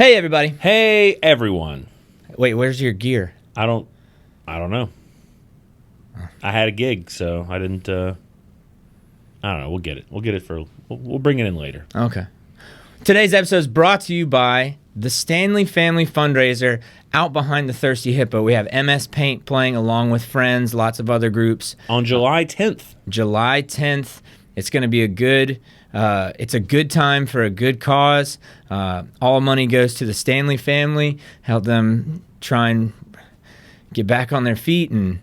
Hey, everybody. Hey, everyone. Wait, where's your gear? I don't know. I had a gig, so I didn't. I don't know. We'll get it. We'll bring it in later. Okay. Today's episode is brought to you by the Standley Family Fundraiser out behind the Thirsty Hippo. We have MS Paint playing along with friends, lots of other groups. On July 10th. July 10th. It's going to be a good time for a good cause. All money goes to the Standley family, help them try and get back on their feet, and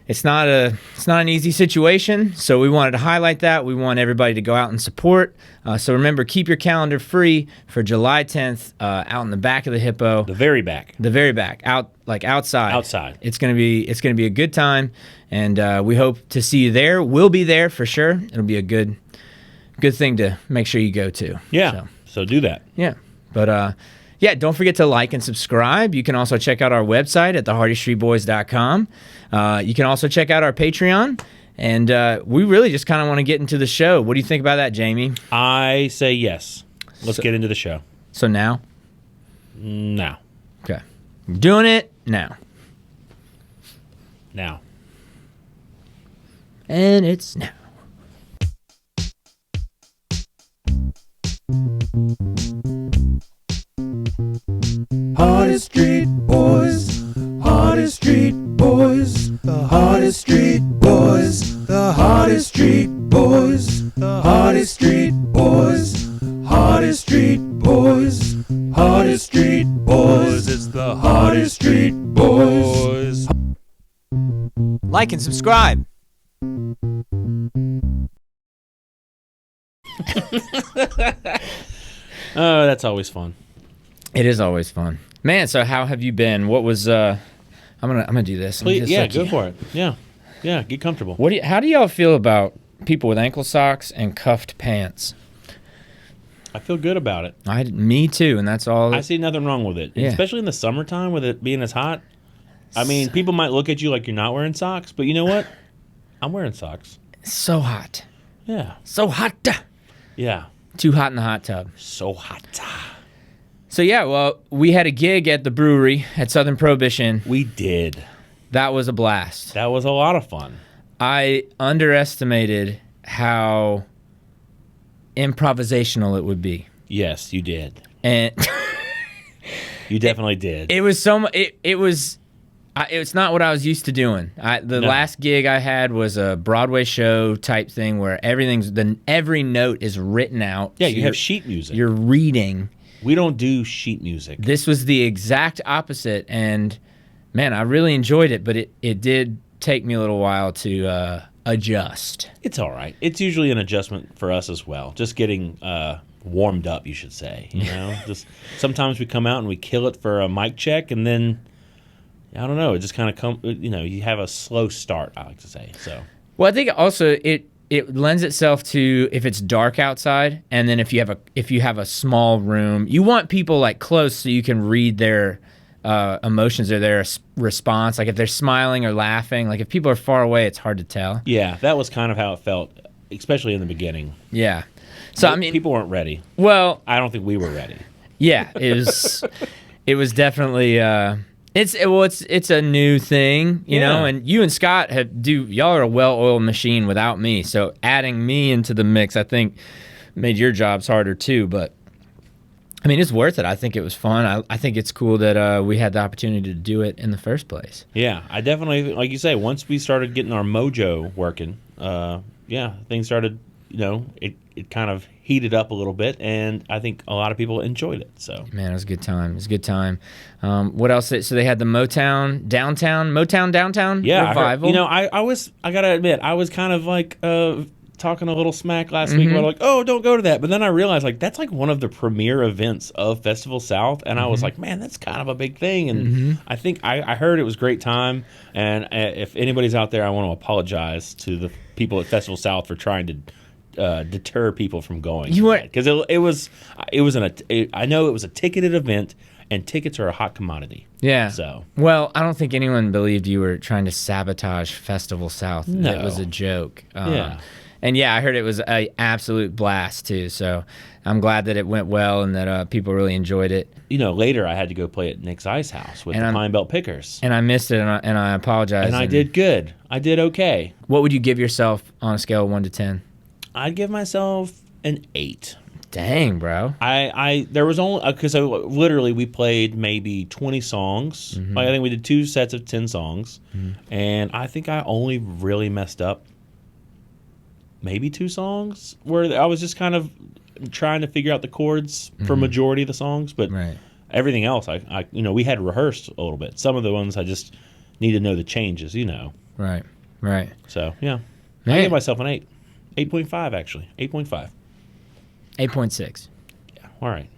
it's not an easy situation, so we wanted to highlight that. We want everybody to go out and support. So remember, keep your calendar free for July 10th out in the back of the Hippo. The very back. Outside. Outside. It's gonna be a good time, and we hope to see you there. We'll be there for sure. It'll be a good thing to make sure you go to. Yeah. So do that. Yeah. But don't forget to like and subscribe. You can also check out our website at thehardystreetboys.com. You can also check out our Patreon. And we really just kind of want to get into the show. What do you think about that, Jamie? I say yes. Let's get into the show. So now? Now. Okay. We're doing it now. Now. And it's now. Hardest Street Boys, Hardest Street Boys, the Hardest Street Boys, the Hardest Street Boys, the Hardest Street Boys, Hardest Street Boys, Hardest Street Boys, it's the Hardest Street Boys. Like and subscribe. Oh, that's always fun. It is always fun. Man, so how have you been? What was I'm gonna do this. Please, yeah, go for it. Yeah. Yeah, get comfortable. How do y'all feel about people with ankle socks and cuffed pants? I feel good about it. Me too, and that's all. I see nothing wrong with it. Yeah. Especially in the summertime with it being as hot. I mean, people might look at you like you're not wearing socks, but you know what? I'm wearing socks. So hot. Yeah. So hot. Yeah. Too hot in the hot tub. So hot. So yeah, well, we had a gig at the brewery at Southern Prohibition. We did. That was a blast. That was a lot of fun. I underestimated how improvisational it would be. Yes, you did. And you definitely did. It was so much. It's not what I was used to doing. Last gig I had was a Broadway show type thing where every note is written out. Yeah, so you have sheet music. You're reading. We don't do sheet music. This was the exact opposite, and man, I really enjoyed it, but it did take me a little while to adjust. It's all right. It's usually an adjustment for us as well. Just getting warmed up, you should say. You know, just sometimes we come out and we kill it for a mic check, and then I don't know. It just kind of comes. You know, you have a slow start. I like to say so. Well, I think also it lends itself to if it's dark outside, and then if you have a small room, you want people like close so you can read their emotions or their response. Like if they're smiling or laughing. Like if people are far away, it's hard to tell. Yeah, that was kind of how it felt, especially in the beginning. Yeah. So I mean, people weren't ready. Well, I don't think we were ready. Yeah, it was definitely. It's a new thing, you know, and you and Scott y'all are a well-oiled machine without me, so adding me into the mix, I think, made your jobs harder too, but I mean, it's worth it. I think it was fun. I think it's cool that we had the opportunity to do it in the first place. Yeah, I definitely, like you say, once we started getting our mojo working, things started, you know, it kind of heated up a little bit, and I think a lot of people enjoyed it. So man, it was a good time. It was a good time. What else? So they had the Motown Downtown revival. I gotta admit, I was kind of like talking a little smack last week about like, oh, don't go to that. But then I realized like that's like one of the premier events of Festival South, and I was like, man, that's kind of a big thing. And I think I heard it was a great time. And if anybody's out there, I want to apologize to the people at Festival South for trying to deter people from going, because I know it was a ticketed event, and tickets are a hot commodity. Yeah. So well, I don't think anyone believed you were trying to sabotage Festival South. No. It was a joke. Yeah. And yeah, I heard it was a absolute blast too. So I'm glad that it went well and that people really enjoyed it. Later I had to go play at Nick's Ice House with the Pine Belt Pickers. And I missed it, and I apologize. And I did good. I did okay. What would you give yourself on a scale of 1 to 10? I'd give myself an 8. Dang, bro. There was only because literally we played maybe 20 songs. Mm-hmm. I think we did 2 sets of 10 songs, and I think I only really messed up maybe 2 songs where I was just kind of trying to figure out the chords for majority of the songs, but everything else, I we had rehearsed a little bit. Some of the ones I just need to know the changes, Right. So yeah, Man. I give myself an 8, 8.5 actually, 8.5. 8.6. Yeah. All right.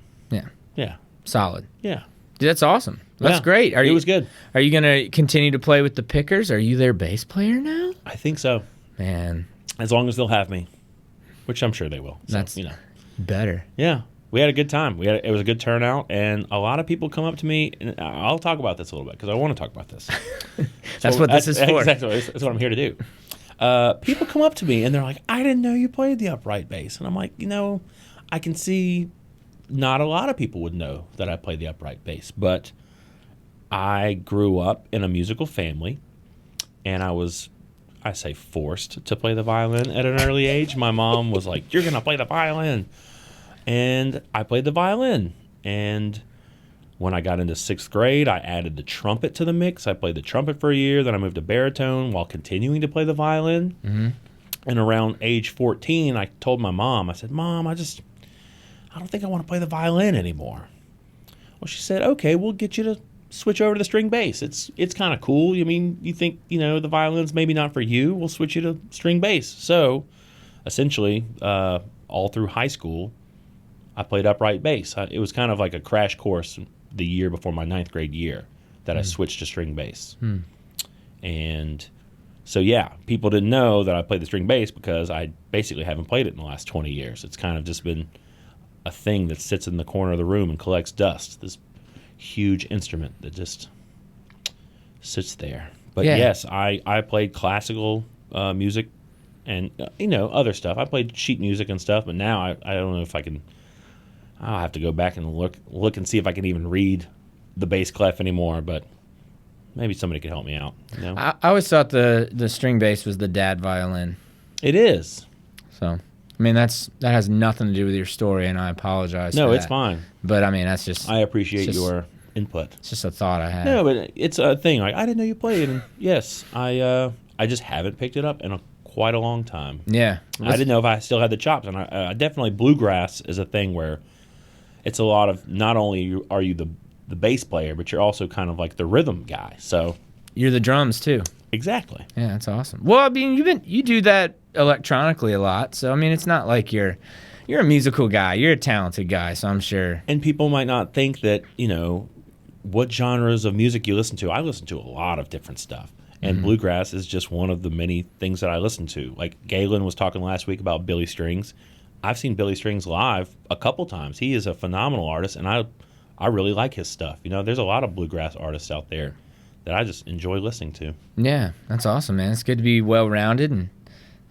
Yeah. Solid. Yeah. Dude, that's awesome. That's great. It was good. Are you going to continue to play with the Pickers? Are you their bass player now? I think so. Man. As long as they'll have me, which I'm sure they will. So, That's better. Yeah. We had a good time. It was a good turnout, and a lot of people come up to me, and I'll talk about this a little bit because I want to talk about this. That's what this is for. Exactly. That's what I'm here to do. People come up to me, and they're like, I didn't know you played the upright bass. And I'm like, I can see not a lot of people would know that I played the upright bass, but I grew up in a musical family, and I say forced to play the violin at an early age. My mom was like, you're going to play the violin. And I played the violin. And when I got into 6th grade, I added the trumpet to the mix. I played the trumpet for a year. Then I moved to baritone while continuing to play the violin. Mm-hmm. And around age 14, I told my mom, I said, Mom, I don't think I want to play the violin anymore. Well, she said, okay, we'll get you to switch over to the string bass. It's kind of cool. I mean, you think, the violin's maybe not for you. We'll switch you to string bass. So essentially, all through high school, I played upright bass. It was kind of like a crash course the year before my 9th grade year that I switched to string bass. And so, yeah, people didn't know that I played the string bass because I basically haven't played it in the last 20 years. It's kind of just been a thing that sits in the corner of the room and collects dust. This huge instrument that just sits there. But yes, I played classical music and, other stuff. I played sheet music and stuff, but now I don't know if I can. I'll have to go back and look and see if I can even read the bass clef anymore, but maybe somebody could help me out. I always thought the string bass was the dad violin. It is. So, I mean, that has nothing to do with your story, and I apologize for No, that. it's fine. But, I mean, that's just... I appreciate your input. It's just a thought I had. No, but it's a thing. Like, I didn't know you played, and yes, I just haven't picked it up in quite a long time. Yeah. I didn't know if I still had the chops, and I definitely... Bluegrass is a thing where it's a lot of... Not only are you the bass player, but you're also kind of like the rhythm guy, so... You're the drums, too. Exactly. Yeah, that's awesome. Well, I mean, you do that electronically a lot, so I mean, it's not like you're a musical guy. You're a talented guy, so I'm sure. And people might not think that what genres of music you listen to. I listen to a lot of different stuff, and bluegrass is just one of the many things that I listen to. Like Galen was talking last week about Billy Strings. I've seen Billy Strings live a couple times. He is a phenomenal artist, and I really like his stuff. There's a lot of bluegrass artists out there that I just enjoy listening to. Yeah, that's awesome, man. It's good to be well-rounded, and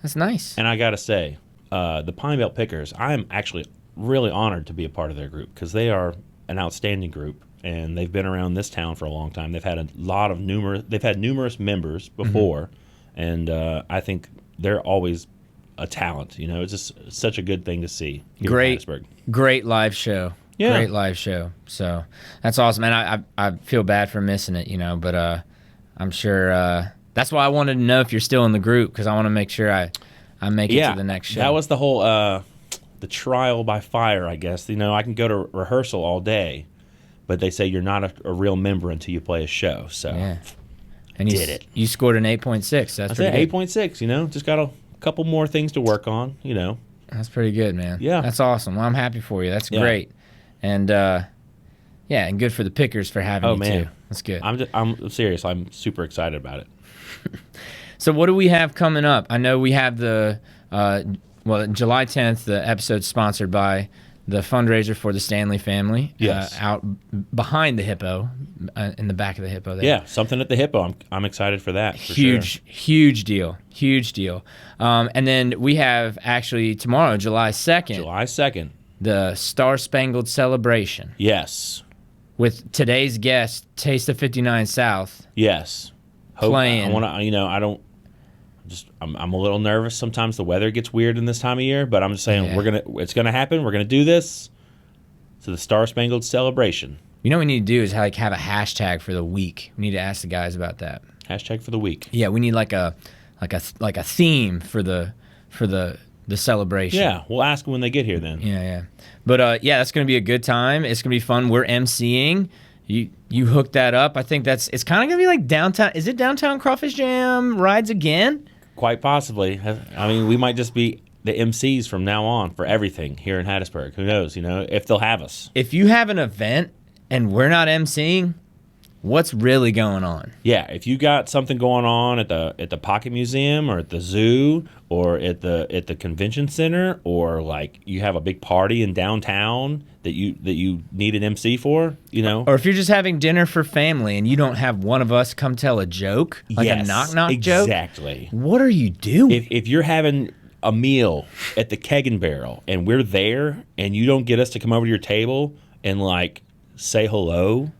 that's nice. And I got to say, the Pine Belt Pickers, I'm actually really honored to be a part of their group because they are an outstanding group, and they've been around this town for a long time. They've had numerous members before, and I think they're always a talent. It's just such a good thing to see here in Hattiesburg. Great live show. Yeah. Great live show. So that's awesome. And I feel bad for missing it, but I'm sure that's why I wanted to know if you're still in the group because I want to make sure I make it to the next show. That was the whole the trial by fire, I guess. I can go to rehearsal all day, but they say you're not a real member until you play a show. So yeah. And you did it. You scored an 8.6. That's pretty good. 8.6, just got a couple more things to work on, That's pretty good, man. Yeah. That's awesome. Well, I'm happy for you. That's great. And and good for the Pickers for having you too. That's good. I'm serious. I'm super excited about it. So what do we have coming up? I know we have the July 10th. The episode's sponsored by the fundraiser for the Standley family. Yes. Out behind the hippo, in the back of the hippo there. Yeah, something at the hippo. I'm excited for that. For Huge, sure. huge deal. And then we have actually tomorrow, July 2nd, July 2nd. the Star Spangled Celebration Yes. with today's guest, Taste of 59 South. Yes. Playing. I want to. I don't. I'm a little nervous. Sometimes the weather gets weird in this time of year, but I'm just saying it's gonna happen. We're gonna do this. So the Star Spangled Celebration. You know what we need to do is have a hashtag for the week. We need to ask the guys about that. Hashtag for the week. Yeah, we need like a theme for the celebration. Yeah, we'll ask them when they get here then. Yeah. But that's gonna be a good time. It's gonna be fun. We're emceeing. You hooked that up. I think it's kind of gonna be like downtown. Is it downtown Crawfish Jam rides again? Quite possibly. I mean, we might just be the MCs from now on for everything here in Hattiesburg. Who knows? If they'll have us. If you have an event and we're not emceeing, what's really going on? Yeah, if you got something going on at the Pocket Museum or at the zoo or at the convention center, or like you have a big party in downtown that you need an MC for, Or if you're just having dinner for family and you don't have one of us come tell a joke, like a knock-knock joke. Exactly. What are you doing? If you're having a meal at the Keg and Barrel and we're there and you don't get us to come over to your table and like say hello,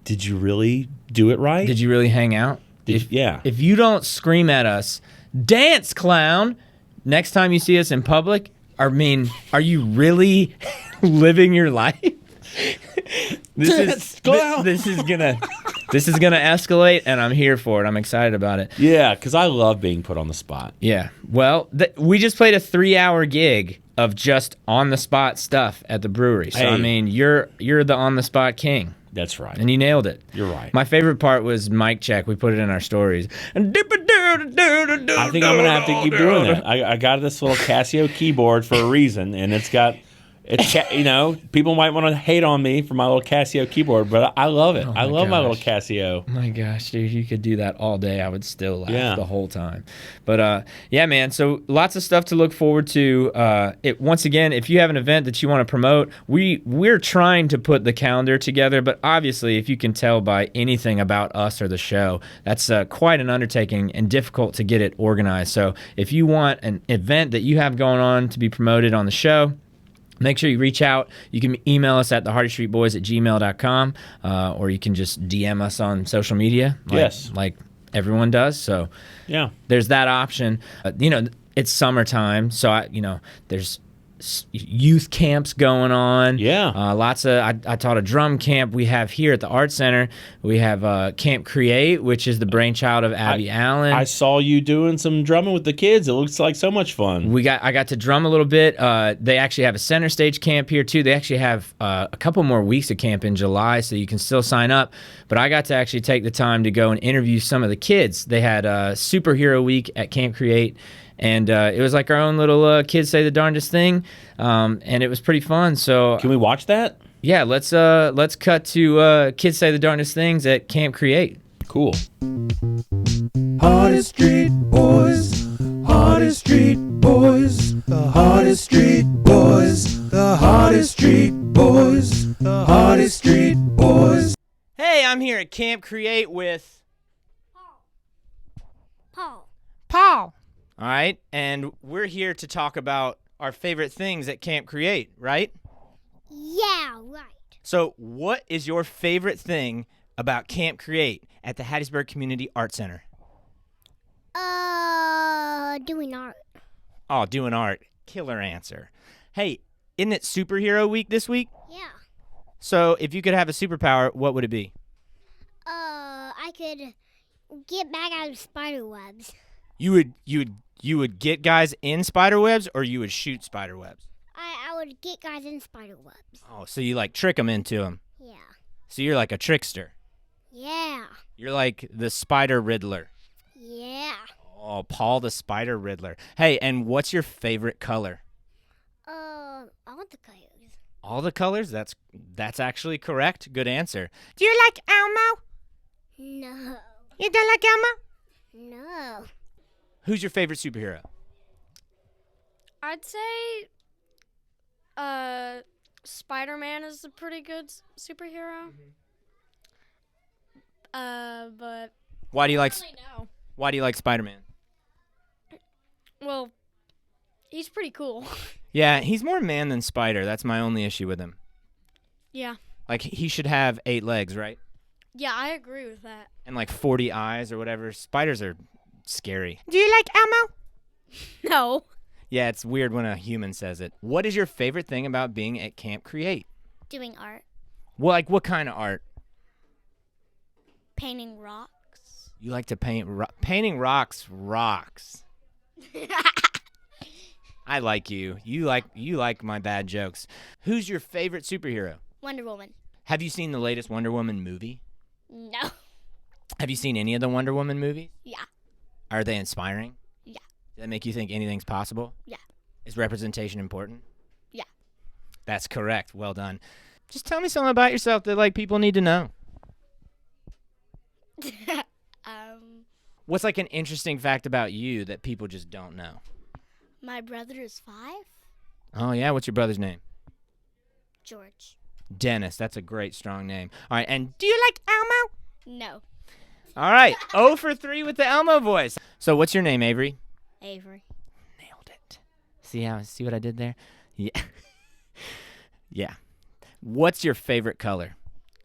did you really do it right? Did you really hang out? Yeah. If you don't scream at us, dance clown, next time you see us in public, are you really living your life? This is gonna escalate, and I'm here for it. I'm excited about it. Yeah, because I love being put on the spot. Yeah. Well, we just played a 3-hour gig of just on the spot stuff at the brewery. So Hey. you're the on the spot king. That's right. And you nailed it. You're right. My favorite part was mic check. We put it in our stories. I think I'm gonna have to keep doing that. I got this little Casio keyboard for a reason, and people might want to hate on me for my little Casio keyboard, but I love it. I love my little Casio. My gosh, dude, you could do that all day. I would still laugh the whole time. But yeah, man. So lots of stuff to look forward to. Once again, if you have an event that you want to promote, we're trying to put the calendar together. But obviously, if you can tell by anything about us or the show, that's quite an undertaking and difficult to get it organized. So if you want an event that you have going on to be promoted on the show, make sure you reach out. You can email us at thehardiestreetboys@gmail.com, or you can just DM us on social media. Like everyone does. So yeah, there's that option. It's summertime, so there's youth camps going on. Yeah. Lots of, I taught a drum camp we have here at the Art Center. We have Camp Create, which is the brainchild of Abby Allen. I saw you doing some drumming with the kids. It looks like so much fun. I got to drum a little bit. They actually have a center stage camp here too. They actually have a couple more weeks of camp in July, so you can still sign up. But I got to actually take the time to go and interview some of the kids. They had a superhero week at Camp Create. And it was like our own little kids say the darndest thing, and it was pretty fun. So can we watch that? Yeah, let's cut to kids say the darndest things at Camp Create. Cool. Hardest Street Boys, Hardest Street Boys, the Hardest Street Boys, the Hardest Street Boys, the Hardest Street Boys. Hey, I'm here at Camp Create with Paul. All right, and we're here to talk about our favorite things at Camp Create, right? Yeah, right. So what is your favorite thing about Camp Create at the Hattiesburg Community Art Center? Doing art. Oh, doing art. Killer answer. Hey, isn't it superhero week this week? Yeah. So if you could have a superpower, what would it be? I could get back out of spider webs. You would get guys in spider webs, or you would shoot spider webs? I would get guys in spider webs. Oh, so you like trick them into them. Yeah. So you're like a trickster. Yeah. You're like the spider riddler. Yeah. Oh, Paul the spider riddler. Hey, and what's your favorite color? All the colors. All the colors? That's actually correct. Good answer. Do you like Elmo? No. You don't like Elmo? No. Who's your favorite superhero? I'd say Spider-Man is a pretty good superhero. But Why do you like? I don't really know. Why do you like Spider-Man? Well, he's pretty cool. Yeah, he's more man than spider. That's my only issue with him. Yeah. Like he should have 8 legs, right? Yeah, I agree with that. And like 40 eyes or whatever. Spiders are scary. Do you like Elmo? No. Yeah, it's weird when a human says it. What is your favorite thing about being at Camp Create? Doing art. Well, like what kind of art? Painting rocks. You like to paint painting rocks rocks. I like you. You like my bad jokes. Who's your favorite superhero? Wonder Woman. Have you seen the latest Wonder Woman movie? No. Have you seen any of the Wonder Woman movies? Yeah. Are they inspiring? Yeah. Does that make you think anything's possible? Yeah. Is representation important? Yeah. That's correct. Well done. Just tell me something about yourself that like people need to know. What's like an interesting fact about you that people just don't know? My brother is 5. Oh yeah, what's your brother's name? George. Dennis. That's a great strong name. All right, and do you like Elmo? No. All right, 0 for 3 with the Elmo voice. So what's your name, Avery? Avery. Nailed it. See what I did there? Yeah. Yeah. What's your favorite color?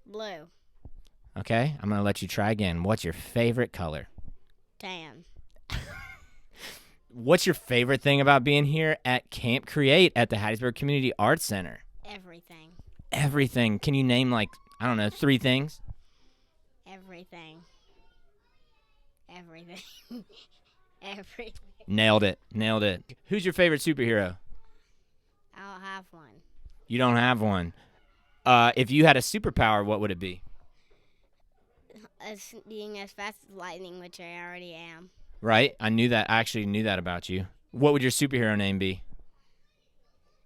Blue. Okay, I'm going to let you try again. What's your favorite color? Tan. What's your favorite thing about being here at Camp Create at the Hattiesburg Community Arts Center? Everything. Everything. Can you name like, I don't know, 3 things? Everything. Everything. Everything. Nailed it. Nailed it. Who's your favorite superhero? I don't have one. You don't have one. If you had a superpower, what would it be? Being as fast as lightning, which I already am. Right? I knew that. I actually knew that about you. What would your superhero name be?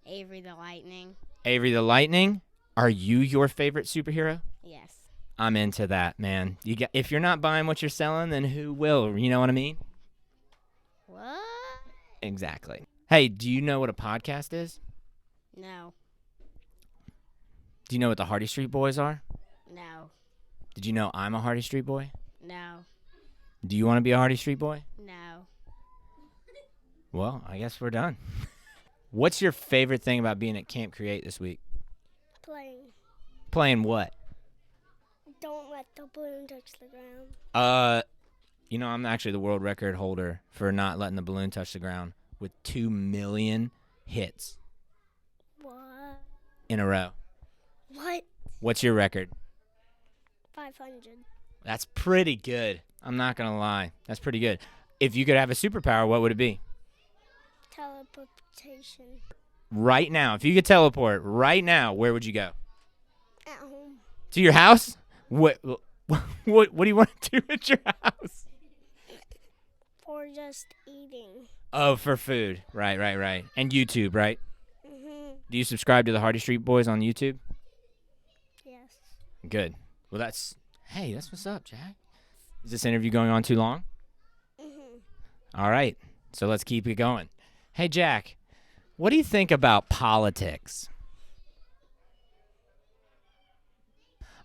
Avery the Lightning. Avery the Lightning? Are you your favorite superhero? Yes. I'm into that, man. If you're not buying what you're selling, then who will? You know what I mean? What? Exactly. Hey, do you know what a podcast is? No. Do you know what the Hardy Street Boys are? No. Did you know I'm a Hardy Street Boy? No. Do you want to be a Hardy Street Boy? No. Well, I guess we're done. What's your favorite thing about being at Camp Create this week? Playing. Playing what? Don't let the balloon touch the ground. You know, I'm actually the world record holder for not letting the balloon touch the ground with 2 million hits What? in a row. What? What's your record? 500. That's pretty good. I'm not going to lie. That's pretty good. If you could have a superpower, what would it be? Teleportation. Right now, if you could teleport right now, where would you go? At home. To your house? What do you want to do at your house? Or just eating. Oh, for food. Right. And YouTube, right? Mm-hmm. Do you subscribe to the Hardy Street Boys on YouTube? Yes. Good. Well, that's what's up, Jack. Is this interview going on too long? Mm-hmm. All right. So let's keep it going. Hey, Jack, what do you think about politics?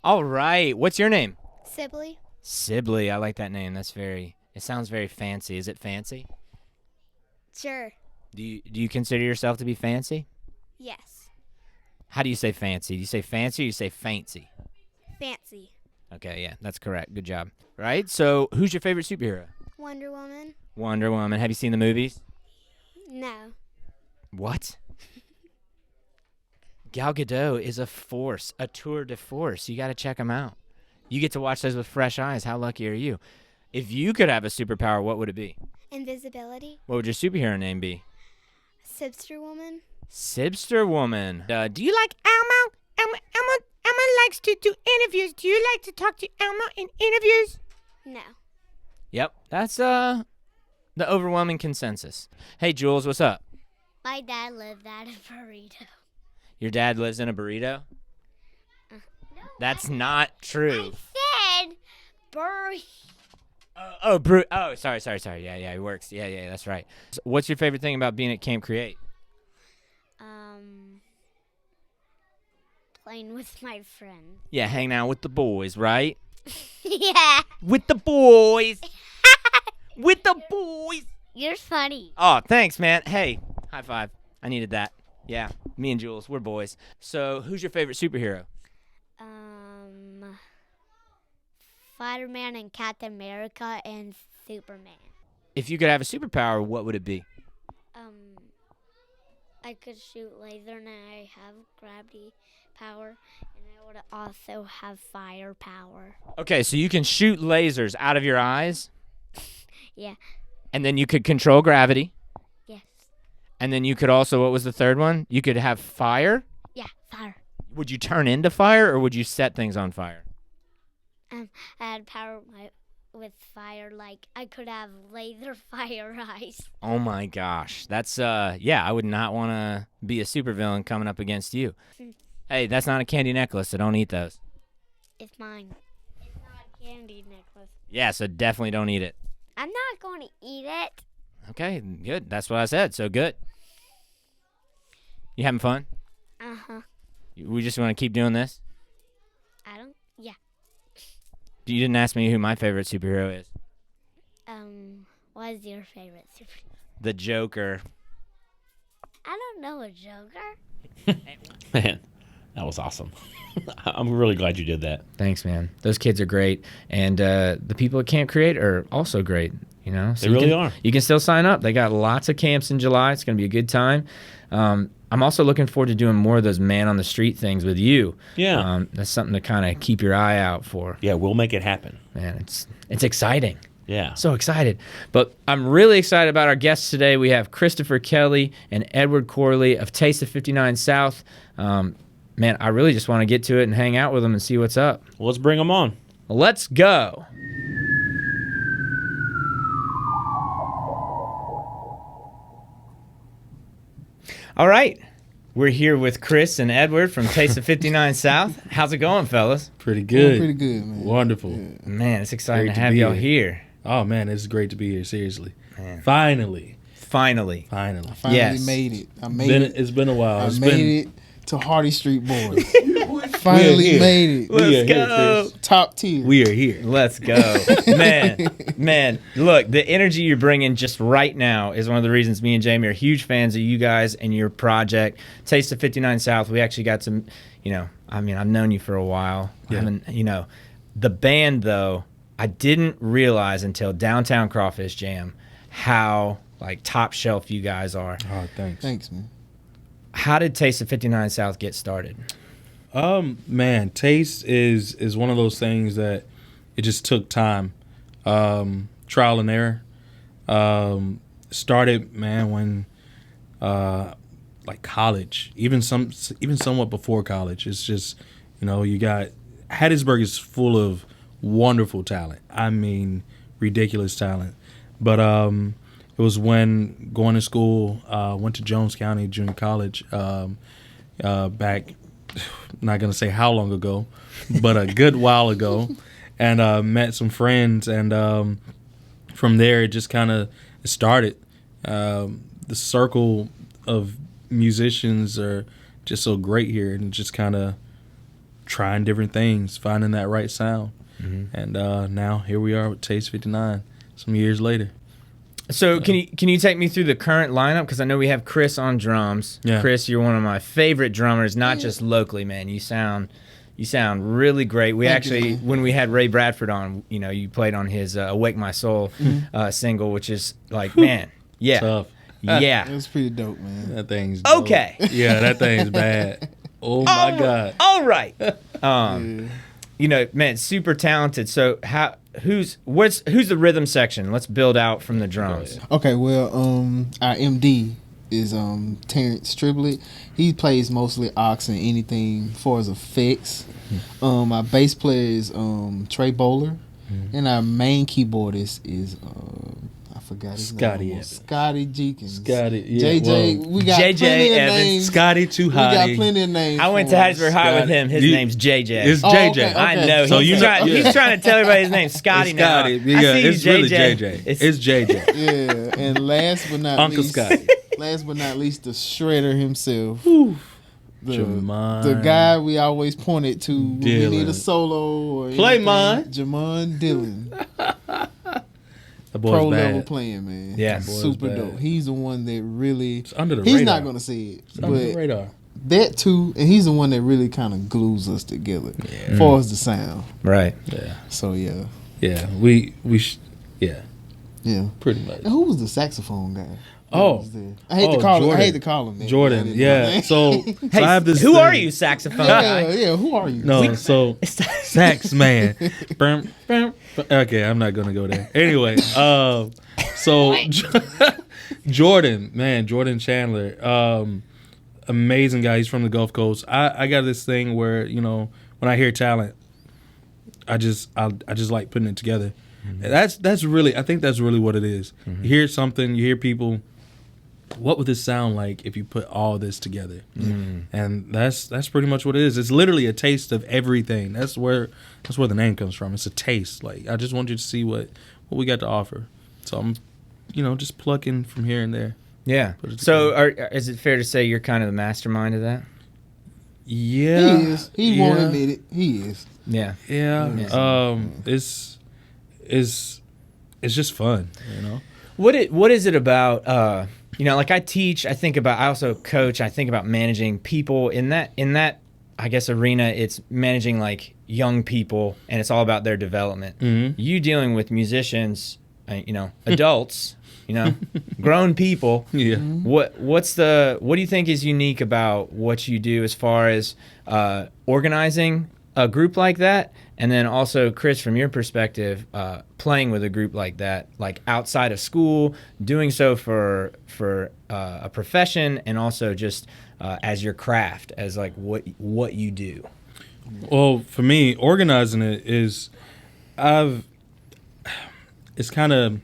All right. What's your name? Sibley. Sibley. I like that name. It sounds very fancy. Is it fancy? Sure. Do you consider yourself to be fancy? Yes. How do you say fancy? Do you say fancy or you say fancy? Fancy. Okay, yeah, that's correct. Good job. Right? So, who's your favorite superhero? Wonder Woman. Wonder Woman. Have you seen the movies? No. What? Gal Gadot is a force, a tour de force. You got to check them out. You get to watch those with fresh eyes. How lucky are you? If you could have a superpower, what would it be? Invisibility. What would your superhero name be? Sibster Woman. Sibster Woman. Do you like Elmo? Elmo likes to do interviews. Do you like to talk to Elmo in interviews? No. Yep. That's the overwhelming consensus. Hey, Jules, what's up? My dad lived at a burrito. Your dad lives in a burrito? No, That's not true. I said burrito. Oh, sorry. Yeah, it works. Yeah, that's right. So what's your favorite thing about being at Camp Create? playing with my friends. Yeah, hanging out with the boys, right? Yeah. With the boys. With the boys. You're funny. Oh, thanks, man. Hey, high five. I needed that. Yeah, me and Jules, we're boys. So, who's your favorite superhero? Spider-Man and Captain America and Superman. If you could have a superpower, what would it be? I could shoot laser and I have gravity power, and I would also have fire power. Okay, so you can shoot lasers out of your eyes, Yeah. and then you could control gravity, Yes. and then you could also, what was the third one? You could have fire? Yeah, fire. Would you turn into fire, or would you set things on fire? I had power with fire, like I could have laser fire eyes. Oh my gosh. That's, yeah, I would not want to be a supervillain coming up against you. Hey, that's not a candy necklace, so don't eat those. It's mine. It's not a candy necklace. Yeah, so definitely don't eat it. I'm not going to eat it. Okay, good. That's what I said, so good. You having fun? Uh-huh. We just want to keep doing this? Yeah. You didn't ask me who my favorite superhero is. What is your favorite superhero? The Joker. I don't know a Joker. Man, that was awesome. I'm really glad you did that. Thanks, man. Those kids are great, and the people at Camp Create are also great. You know, so They really are. You can still sign up. They got lots of camps in July. It's going to be a good time. I'm also looking forward to doing more of those man on the street things with you. Yeah. That's something to kind of keep your eye out for. Yeah, we'll make it happen. Man, it's exciting. Yeah. So excited. But I'm really excited about our guests today. We have Christopher Kelly and Edward Corley of Taste of 59 South. Man, I really just want to get to it and hang out with them and see what's up. Well, let's bring them on. Let's go. All right. We're here with Chris and Edward from Taste of 59 South. How's it going, fellas? Pretty good. Pretty good, man. Wonderful. Yeah. Man, it's exciting Great to to have be y'all here. here. Oh man, it's great to be here. Seriously, Man. finally. Finally. Finally Yes. made it. I made it. It's been a while. I It's made been, it to Hardy Street Boys. Finally here. made it. We are Let's here, go. Chris. Top tier. We are here. Let's go. Man, look, the energy you're bringing just right now is one of the reasons me and Jamie are huge fans of you guys and your project. Taste of 59 South, we actually got some, I've known you for a while. Yeah. The band, though, I didn't realize until Downtown Crawfish Jam how, top shelf you guys are. Oh, thanks. Thanks, man. How did Taste of 59 South get started? Man, taste is one of those things that it just took time, trial and error. Started, man, when college, even somewhat before college. It's just, you got Hattiesburg is full of wonderful talent. I mean, ridiculous talent. But it was when going to school, went to Jones County Junior College back. Not gonna say how long ago, but a good while ago, and met some friends, and from there it just kind of started. The circle of musicians are just so great here, and just kind of trying different things, finding that right sound, and now here we are with Taste 59, some years later. So can you take me through the current lineup? Because I know we have Chris on drums. Yeah. Chris, you're one of my favorite drummers, not just locally, man. You sound really great. We Thank you, actually, man. when we had Ray Bradford on, you played on his "Awake My Soul" single, which is man, yeah, Tough. It yeah. was pretty dope, man. That thing's dope. Okay. Yeah, that thing's bad. Oh my God. All right. Man, super talented. So who's the rhythm section? Let's build out from the drums. Okay, well, our MD is Terrence Triplett. He plays mostly aux and anything for his effects. Our bass player is Trey Bowler, and our main keyboardist is I forgot his Scotty name. Evans. Scotty Jenkins. Scotty, yeah, JJ. whoa. We got JJ plenty of Evans. names. Scotty Too We got Hottie. plenty of names. I went for to him. Hattiesburg High with Scotty. him. His You- name's JJ. It's Oh, JJ. okay, I know. So He's you know- trying, yeah. he's trying to tell everybody his name's Scotty It's now. Scotty. I Yeah, see you, it's really JJ. It's JJ. Yeah, and last but not Uncle least, Scotty. last but not least, the shredder himself, the guy we always pointed to when we need a solo or Play anything. mine. Jamon Dillon. The boy's Pro bad. level playing, man. Yeah. Super bad. dope. He's the one that really. It's under the He's radar. not gonna say it, It's under the but radar. that too, and he's the one that really kind of glues us together as far as the sound. Right. Yeah. So yeah, Yeah. yeah. Pretty much. And who was the saxophone guy? Oh. That was there? I hate to call him. I Jordan. hate to call him that. I Jordan. didn't know Yeah. that. So Hey, I have this who thing. are you, saxophone guy? yeah. Who are you? No, so sax man. Okay, I'm not gonna go there. Anyway, so Jordan Chandler, amazing guy. He's from the Gulf Coast. I got this thing where when I hear talent, I just like putting it together. That's really, I think that's really what it is. You hear something, you hear people. What would this sound like if you put all this together? And that's pretty much what it is. It's literally a taste of everything. That's where the name comes from. It's a taste. Like, I just want you to see what we got to offer. So I'm, just plucking from here and there. Yeah. Put it So is it fair to say you're kind of the mastermind of that? Yeah, He is. He won't admit it. He is. Yeah. Yeah. It's just fun. What is it about? Like I teach, I also coach. I think about managing people in that I guess arena. It's managing like young people, and it's all about their development. You dealing with musicians, adults, grown people. Yeah. What do you think is unique about what you do as far as organizing a group like that, and then also, Chris, from your perspective, playing with a group like that, like outside of school, doing so for a profession, and also just as your craft, as like what you do? Well, for me, organizing it is, it's kind of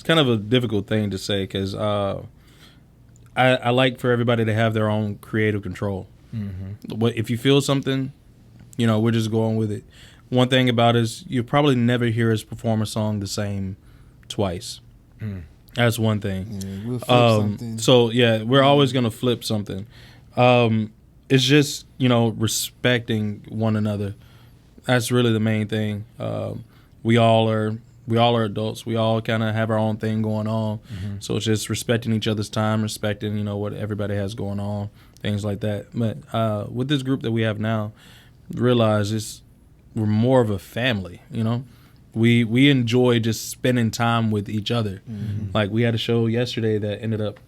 a difficult thing to say because I like for everybody to have their own creative control. If you feel something, we're just going with it. One thing about it is you'll probably never hear us perform a song the same twice. That's one thing. Yeah, we'll flip something. So yeah, we're always gonna flip something. It's just respecting one another. That's really the main thing. We all are adults. We all kind of have our own thing going on. So it's just respecting each other's time, respecting what everybody has going on, things like that. But with this group that we have now, realize we're more of a family. We enjoy just spending time with each other. Like we had a show yesterday that ended up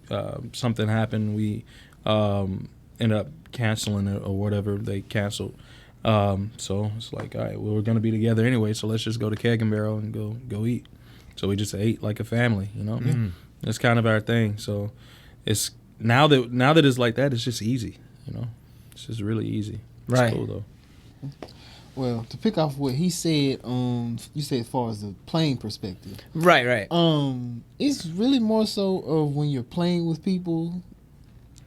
something happened. We ended up canceling it or whatever. They canceled. So it's like, all right, well, we're gonna be together anyway, so let's just go to Keg and Barrel and go eat. So we just ate like a family, That's kind of our thing. So it's now that it's like that, it's just easy, It's just really easy. It's Right. cool though. Well, to pick off what he said, you said as far as the playing perspective. Right. It's really more so of when you're playing with people.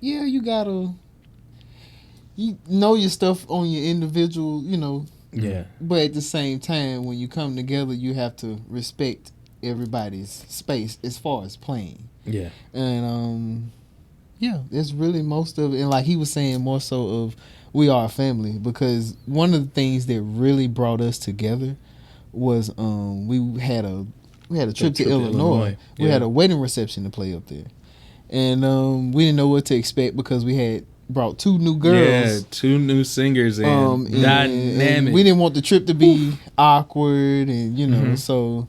Yeah, you gotta know your stuff on your individual, Yeah. But at the same time, when you come together, you have to respect everybody's space as far as playing. Yeah. And yeah, it's really most of it. And like he was saying, more so of we are a family, because one of the things that really brought us together was we had a trip to Illinois. We had a wedding reception to play up there, and we didn't know what to expect because we had brought 2 new girls. Yeah, 2 new singers and dynamic. And we didn't want the trip to be awkward, and so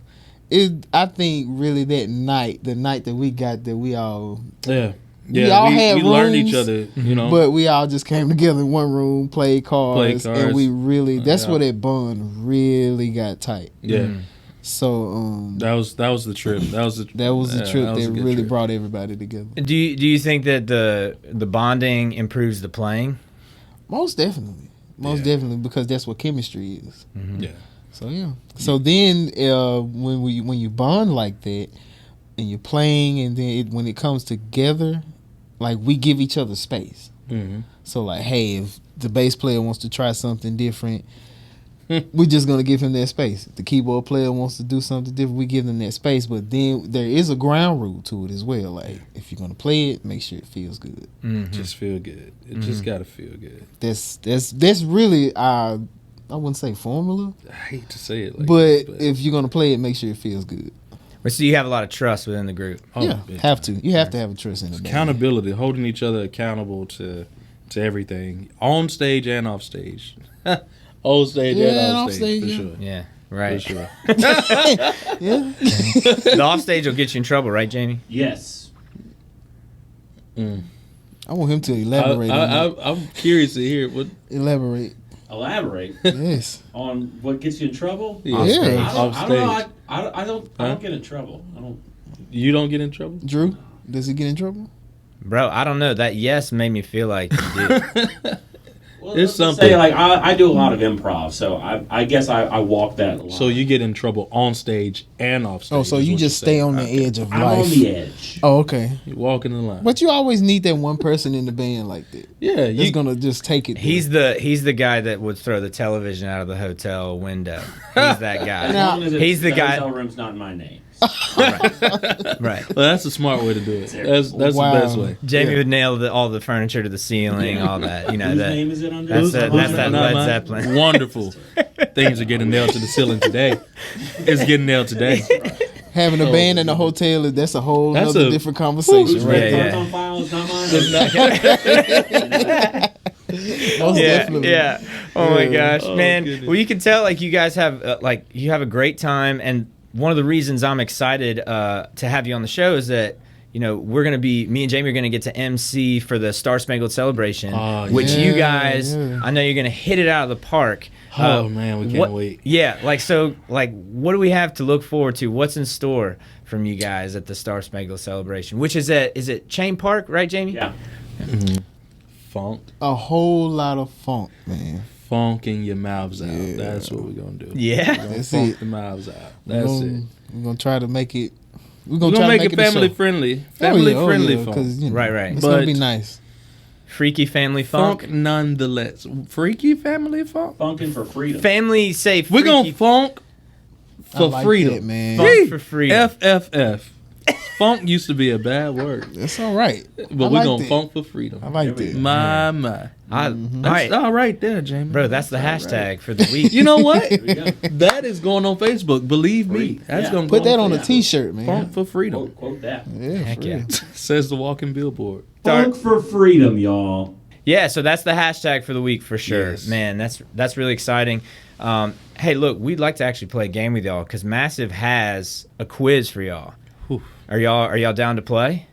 I think really that night, the night that we got there, we all we all had we learned rooms, each other, but we all just came together in one room, played cards. And we really that's where that bond really got tight. Yeah. So that was the trip. That was the trip that really brought everybody together. Do you think that the bonding improves the playing? Most definitely. Definitely, because that's what chemistry is. Yeah. So yeah. So then when you bond like that and you're playing, and then when it comes together, like we give each other space. So like, hey, if the bass player wants to try something different, we're just gonna give him that space. If the keyboard player wants to do something different, we give them that space. But then there is a ground rule to it as well. Like if you're gonna play it, make sure it feels good. Just feel good. It just gotta feel good. That's really our, I wouldn't say formula, I hate to say it, like but this, if you're gonna play it, make sure it feels good. So you have a lot of trust within the group. Yeah, have to. You have to have a trust in it. accountability, holding each other accountable to everything, on stage and off stage. On stage and off stage, for sure. Yeah, right. For sure. Yeah. The off stage will get you in trouble, right, Jamie? Yes. I want him to elaborate. on that. I'm curious to hear what. Elaborate. Elaborate Yes. on what gets you in trouble. Yeah. I don't know. I don't get in trouble. I don't. You don't get in trouble? Drew, does he get in trouble? Bro, I don't know. That yes made me feel like you did. Well, It's let's something. say, like I do a lot of improv, so I guess I walk that line. So you get in trouble on stage and off stage. Oh, so is you what just you're stay saying. on the Okay. edge of I'm life. on the edge. Oh, okay. You walking the line. But you always need that one person in the band like that. Yeah, That's you gonna just take it. He's the guy that would throw the television out of the hotel window. He's that guy. As Now- long as He's the guy- hotel room's not in my name. Right. Well, that's a smart way to do it. That's Wow. the best way. Jamie would nail all the furniture to the ceiling, all that. You know Whose that. name is it under? That's that Not Led mine. Zeppelin. Wonderful. Things are getting nailed to the ceiling today. It's getting nailed today. Having a band in a hotel, that's a whole That's other a- different conversation, Whose right? Yeah, there. cards on file is not mine. Most Yeah, definitely. yeah. Oh my Yeah. gosh, Oh, man. goodness. Well, you can tell like you guys have you have a great time, and one of the reasons I'm excited to have you on the show is that me and Jamie are gonna get to MC for the Star Spangled Celebration, which you guys, I know you're gonna hit it out of the park. Oh man, we can't wait. Yeah, what do we have to look forward to? What's in store from you guys at the Star Spangled Celebration? Which is it Chain Park, right, Jamie? Yeah. Funk. A whole lot of funk, man. Funking your mouths out. Yeah. That's what we're gonna do. Yeah. We're gonna That's funk it. the mouths out. That's it. We're gonna try to make it. We're We're gonna gonna try make to it a family show. friendly. Family friendly funk. Because Right. it's But- gonna be nice. Freaky family funk. Funk nonetheless. Freaky family funk. Funkin' for freedom. Family say We're gonna freaky funk I for like freedom. that, man. funk for freedom. FFF. Funk used to be a bad word, That's all right. but I we're like gonna that. funk for freedom. I like that. My. All That's right, all right there, Jamie. bro. That's the All hashtag right. for the week. You know what? There we go. That is going on Facebook. Believe me, Free. that's Yeah. gonna Put go that on a Yeah. T-shirt, man. Funk for freedom. Quote that. Yeah, Heck for yeah. real. Says the walking billboard. Funk for freedom, y'all. Yeah, so that's the hashtag for the week for sure. Yes. Man, that's really exciting. Hey, look, we'd like to actually play a game with y'all because Massive has a quiz for y'all. Whew. Are y'all down to play?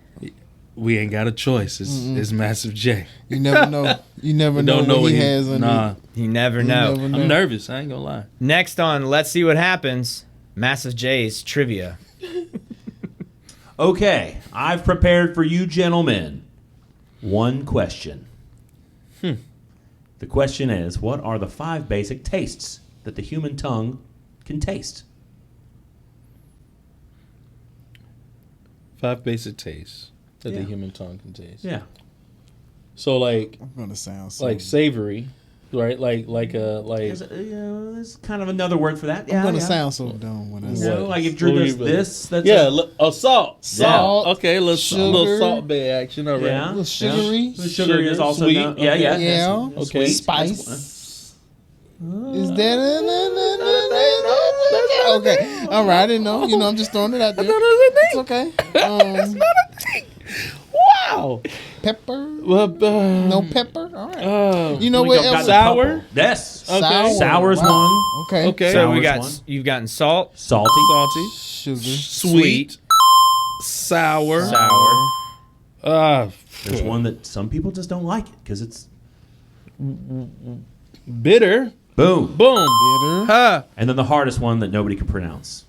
We ain't got a choice. It's Massive J. You never know. You never know Don't know what he has on Nah, You never You know. never know. I'm nervous. I ain't gonna lie. Next on Let's See What Happens, Massive J's trivia. Okay, I've prepared for you gentlemen one question. The question is, what are the 5 basic tastes that the human tongue can taste? 5 basic tastes that the Yeah. human tongue can taste. Yeah. So like I'm gonna sound so. savory, right? Like There's kind of another word for that. I'm Yeah, gonna yeah. sound so dumb when I You say. know, like if Drew What do does you- this, that's yeah, salt. Salt, Okay, little sugar. salt bay action. All right. Yeah. A little sugary. The sugar is also sweet. known- yeah, yeah, Yeah. that's Okay. sweet. Spice. That's- Is that okay? All right, I didn't know. You know, I'm just throwing it out there. It's okay. Wow. Pepper. Well, No pepper. All right. You know we what got else? the Sour? couple. Yes. Sour. Sour's Wow. one. Okay. Okay. So Sour's one. you've gotten salt, Salty. Salty, Sugar. sweet, sour. There's one that some people just don't like it because it's Bitter. boom. Boom. Bitter. Ha. And then the hardest one that nobody can pronounce.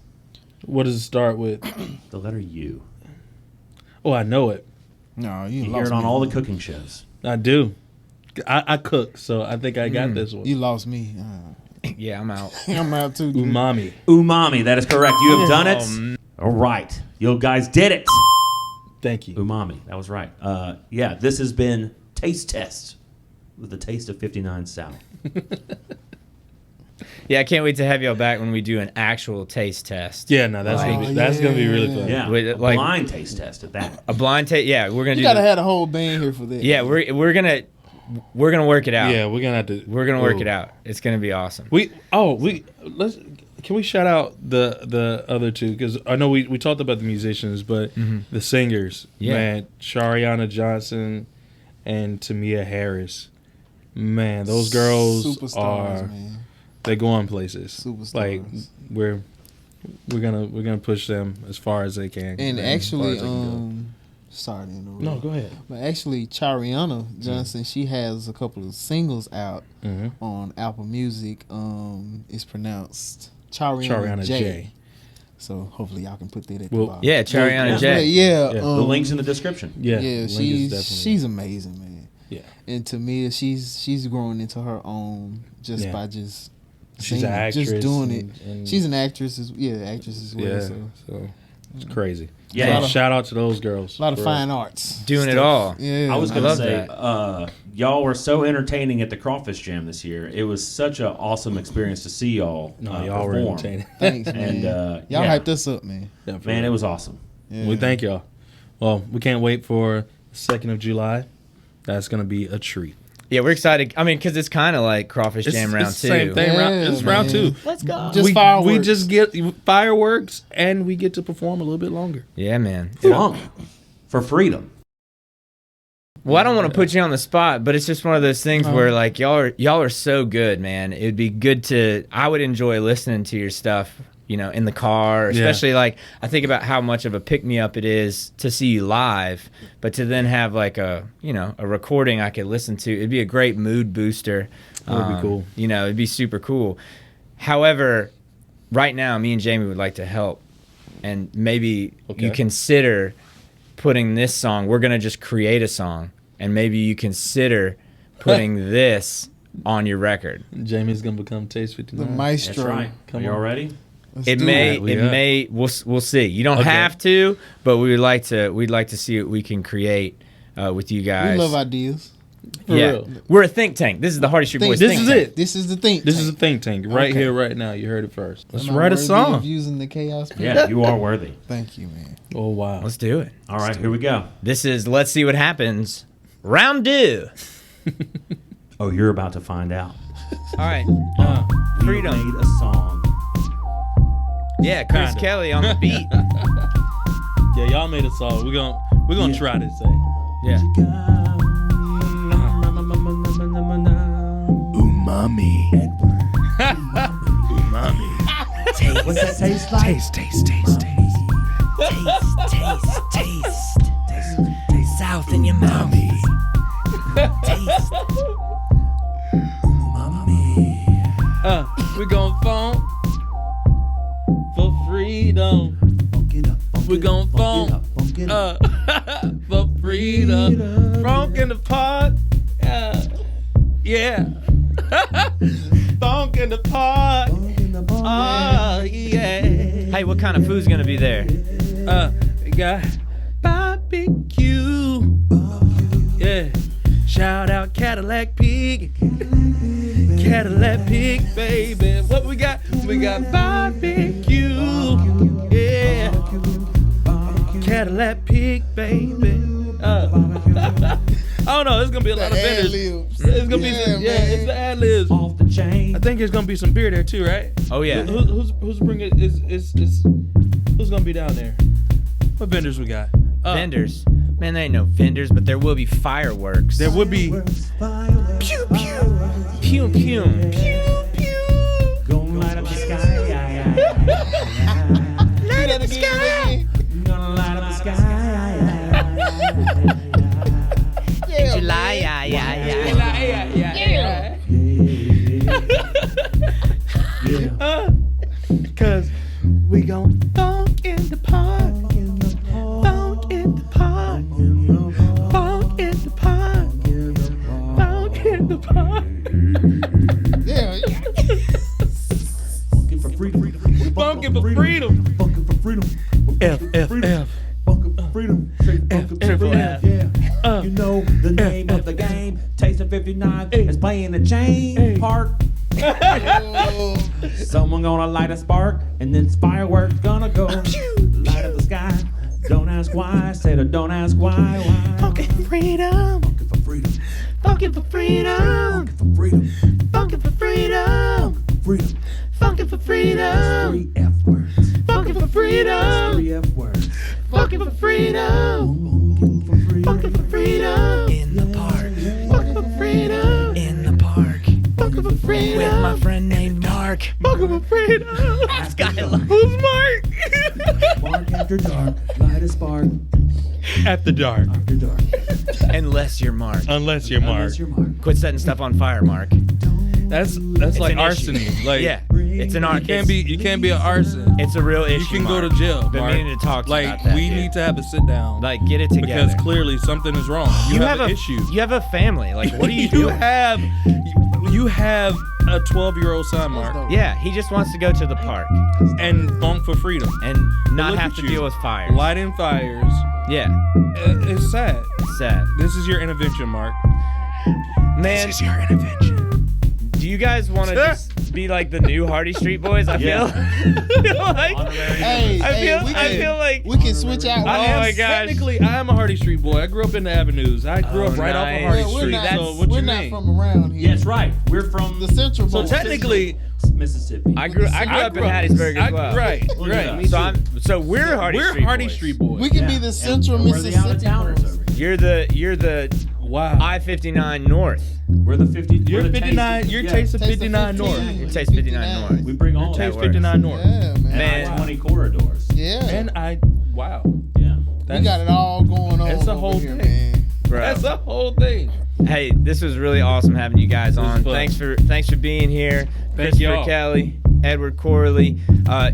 What does it start with? The letter U. Oh, I know it. No, You you hear lost it on me. all the cooking shows. I do. I cook, so I think I got this one. You lost me. yeah, I'm out. I'm out too. Dude. Umami. Umami. That is correct. You have done it. All right. You guys did it. Thank you. Umami. That was right. Yeah, this has been Taste Test with the taste of 59 South. Yeah, I can't wait to have y'all back when we do an actual taste test. Yeah, no, that's gonna be really fun. Yeah, With, a like- blind taste test at that. A blind taste. Yeah, we're gonna You do. gotta have a whole band here for that. Yeah, we're gonna work it out. Yeah, we're gonna have to. We're gonna work it out. It's gonna be awesome. Can we shout out the other two, because I know we talked about the musicians, but the singers, Yeah. man, Shariana Johnson and Tamia Harris, man, those girls Superstars, man. they go on places. Superstars. Like we're gonna push them as far as they can. And as far actually, as they can go. sorry to interrupt. No, go ahead. But actually, Chariana Johnson, she has a couple of singles out on Apple Music. It's pronounced Chariana J. So hopefully y'all can put that at the bottom. Yeah, Chariana J. Yeah, Yeah. The link's in the description. Yeah, yeah, the link is definitely- she's amazing, man. Yeah. And to me, she's growing into her own just by just She's singing, an actress, just doing it. and- She's an actress, actress as well. Yeah, So so it's crazy. Yeah. So shout out to those girls. a lot of for- fine arts, Doing it stuff. all. Yeah, I was I going to love say, that. y'all were so entertaining at the Crawfish Jam this year. It was such an awesome experience to see y'all No, y'all were perform. entertaining. Thanks, man. And, y'all yeah. hyped us up, man. Yeah, for Man, real. it was awesome. Yeah. We thank y'all. Well, we can't wait for the 2nd of July. That's gonna be a treat. Yeah, we're excited. I mean, because it's kind of like Crawfish Jam round it's two. the same thing. Yeah, It's round man. 2. Let's go. Just we fireworks. just get fireworks and we get to perform a little bit longer. Yeah, man. Funk for freedom. Well, I don't want to put you on the spot, but it's just one of those things where like y'all are so good, man. It'd be good to. I would enjoy listening to your stuff, in the car, especially like I think about how much of a pick me up it is to see you live, but to then have like a recording I could listen to. It'd be a great mood booster. That would be cool. It'd be super cool. However, right now, me and Jamie would like to help, and maybe you consider putting this song. We're gonna just create a song, and maybe you consider putting this on your record. Jamie's gonna become Taste The 59. maestro. That's right. Come Are y'all on. ready? Let's It do may. We'll see. You don't Okay. have to, but we'd like to see what we can create with you guys. We love ideas. For real. We're a think tank. This is the Hardest Street Boys. This think is tank. it. This is the thing. This is a think tank right Okay. here, right now. You heard it first. Let's Am I write a worthy song. of using the chaos. Yeah, you are worthy. Thank you, man. Oh wow. Let's do it. All right, here we go. This is Let's See What Happens. Round 2. Oh, you're about to find out. All right. We Freedom. made a song. Yeah, Chris Kinda. Kelly on the beat. Yeah, y'all made a song. We're gonna try this thing. Yeah. Umami. What's that taste like? Taste, taste, taste, taste. Taste south in your mouth. Taste. We gon' funk for freedom. We gon' funk for freedom. Funk in the pot. Yeah. Funk in the pot. Oh, yeah. Hey, what kind of food's gonna be there? We got barbecue. Yeah. Shout out Cadillac Pig. Cadillac Pig, baby. What we got? We got barbecue. Yeah. Cadillac Pig, baby. I don't know. It's gonna be a lot of vendors. ad-libs. It's gonna be some, Yeah, man. it's the ad libs. Off the chain. I think there's gonna be some beer there too, right? Oh yeah. Who's bringing? Who's gonna be down there? What vendors we got? Vendors. Man, there ain't no vendors, but there will be fireworks. There would be. Pew pew. Pew pew. Pew pew. Gonna light up the sky. Light up the sky. Gonna light up the sky. July, Cause we gon' funk in the park. Funk in the park. Funk in the park. Funk in the park. Yeah. Funkin' for freedom. Funkin' for freedom. Funkin' for freedom. F. Funkin' for freedom. Funkin' for Triple freedom. F. Yeah. You know the name of the game. Taste of 59 is playing the chain part. Someone gonna light a spark, and then fireworks gonna go. Light up the sky. Don't ask why. Say the don't ask why. Funkin' for freedom. Funkin' for freedom. Funkin' for freedom. Funkin' for freedom. Funkin' for freedom. Freedom. Funkin' for freedom. 3 F words. Funkin' for freedom. 3 F words. Funkin' for freedom. Funkin' for freedom. In the park. Funkin' for freedom. In the park. Funkin' for freedom. With my friend named Mark. Funkin' for freedom. Who's Mark? Mark after dark. Light a spark. At the dark. After dark. Unless you're Mark. Unless you're Mark. Unless you're Mark. Quit setting stuff on fire, Mark. That's It's like an issue. arsony. Like Yeah, it's an art. you can't be an arson. It's a real issue. You can go to Mark. jail. Been Mark. meaning to talk to you like about that, we dude. need to have a sit down. Like get it together. Because clearly something is wrong. You have an issue. You have a family. Like what are you you doing? you have a 12-year-old son, Mark, Yeah, he just wants to go to the park and funk for freedom. and not Look have at to you. deal with fires. Lighting fires. Yeah, It's sad. sad. This is your intervention, Mark. Man, This is your intervention. do you guys want to just be like the new Hardy Street Boys? I feel like Hey, I feel we I can, feel like we can switch out. Oh my gosh. Technically, I am a Hardy Street boy. I grew up in the Avenues. I grew Oh, up right off nice. of Hardy Well, Street. That's- So what we're you not mean? from around here. Yeah, that's right. We're from The Central So Boys. technically, Mississippi. I grew up in Hattiesburg as well. Right, Look at right. us. So we're Hardy We're Street Hardy Boys. Street boys. we can Yeah. be the Central We're the out of Mississippi towners boys. over here. You're the Wow. I-59 North. We're the 50. You're we're the 59. taste- You're yeah. Taste of Taste of 59 15. North. It tastes 59 North. We bring all That Taste works. 59 North. Yeah, man. Man. I-20 corridors. Yeah. And wow. Yeah. we got it all going on. That's the over whole here, thing. man. Bro. That's the whole thing. Hey, this was really awesome having you guys on. fun. Thanks for being here. Thank Christopher y'all. Kelly, Edward Corley.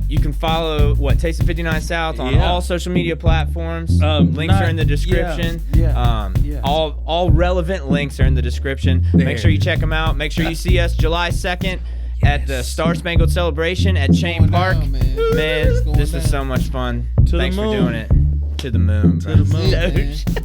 You can follow Taste of 59 South on Yeah. all social media platforms. Links not- are in the description. yeah. All relevant links are in the description. There. Make sure you check them out. Make sure you see us July 2nd at the Star Spangled Celebration at Chain Going Park. down, man. Man, It's going this was down. so much fun. To the Thanks for moon. doing it. To the moon, bro. To the moon. That's it, man.